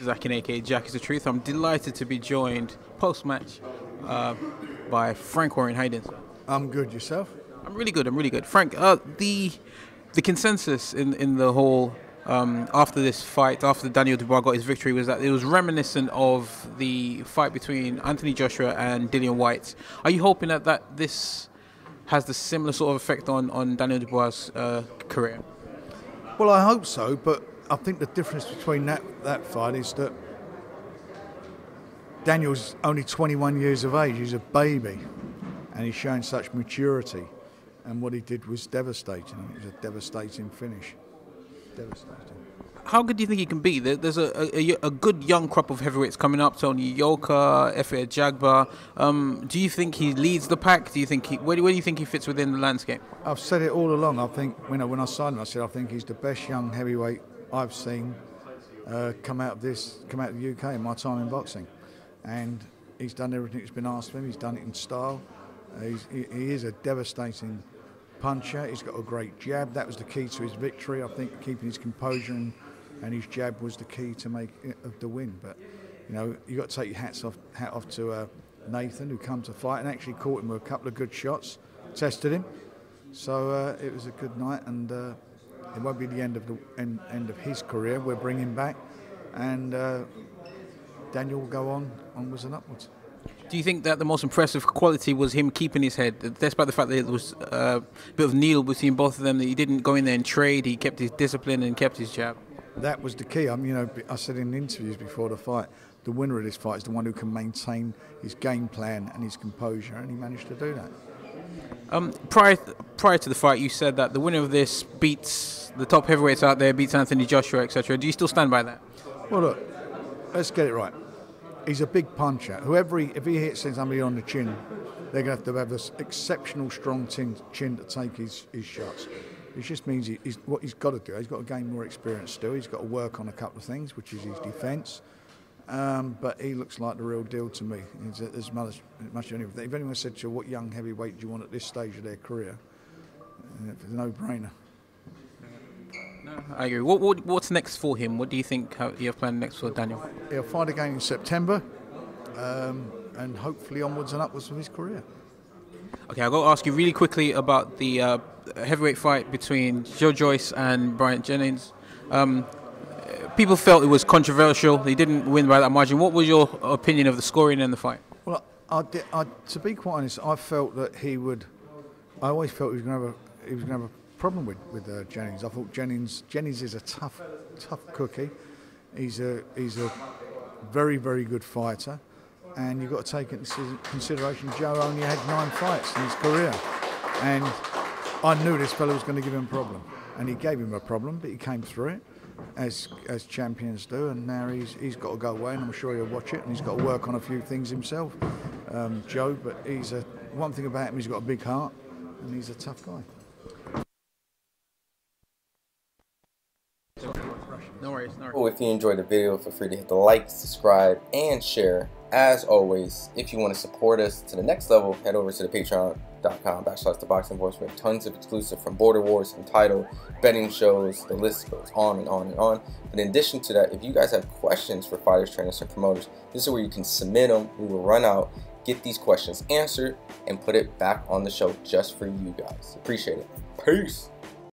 Zakin, aka Jack is the Truth. I'm delighted to be joined post-match by Frank Warren. How you doing, sir? I'm good. Yourself? I'm really good. I'm really good. Frank, the consensus in the whole after this fight, after Daniel Dubois got his victory, was that it was reminiscent of the fight between Anthony Joshua and Dillian Whyte. Are you hoping that this has the similar sort of effect on Daniel Dubois' career? Well, I hope so, but I think the difference between that fight is that Daniel's only 21 years of age. He's a baby, and he's showing such maturity. And what he did was devastating. It was a devastating finish. Devastating. How good do you think he can be? There's a good young crop of heavyweights coming up. Tony Yoka, Efe Ajagba. Do you think he leads the pack? Do you think where do you think he fits within the landscape? I've said it all along. I think when I signed him, I said I think he's the best young heavyweight I've seen come out of the UK in my time in boxing. And he's done everything that's been asked of him. He's done it in style. He is a devastating puncher. He's got a great jab. That was the key to his victory. I think keeping his composure and his jab was the key to make the win. But you know, you got to take your hat off to Nathan, who come to fight and actually caught him with a couple of good shots, tested him. So it was a good night, and it won't be the end of his career. We'll bring him back, and Daniel will go onwards and upwards. Do you think that the most impressive quality was him keeping his head, despite the fact that there was a bit of needle between both of them, that he didn't go in there and trade, he kept his discipline and kept his jab? That was the key. I said in interviews before the fight, the winner of this fight is the one who can maintain his game plan and his composure, and he managed to do that. Prior to the fight, you said that the winner of this beats the top heavyweights out there, beats Anthony Joshua, etc. Do you still stand by that? Well, look, let's get it right. He's a big puncher. If he hits somebody on the chin, they're going to have this exceptional strong chin to take his shots. It just means what he's got to do. He's got to gain more experience still. He's got to work on a couple of things, which is his defence. But he looks like the real deal to me. He's as much as anything. If anyone said to you, what young heavyweight do you want at this stage of their career, it's a no-brainer. No, I agree. What's next for him? What do you think you have planned next for Daniel? He'll fight again in September, and hopefully onwards and upwards with his career. Okay, I'll go ask you really quickly about the heavyweight fight between Joyce and Jennings. People felt it was controversial. He didn't win by that margin. What was your opinion of the scoring in the fight? Well, to be quite honest, I felt that he would. I always felt he was going to have a problem with Jennings. I thought Jennings is a tough cookie. He's a very, very good fighter, and you've got to take into consideration Joe only had 9 fights in his career, and I knew this fellow was going to give him a problem, and he gave him a problem, but he came through it as champions do, and now he's got to go away, and I'm sure he'll watch it, and he's got to work on a few things himself, Joe. But one thing about him, he's got a big heart, and he's a tough guy. No worries. Well, if you enjoyed the video, feel free to hit the like, subscribe, and share. As always, if you want to support us to the next level, head over to the patreon.com/ThaBoxingVoice. We have tons of exclusive from Border Wars, Entitled, betting shows, the list goes on and on and on. But in addition to that, if you guys have questions for fighters, trainers, and promoters, this is where you can submit them. We will run out, get these questions answered, and put it back on the show just for you guys. Appreciate it. Peace.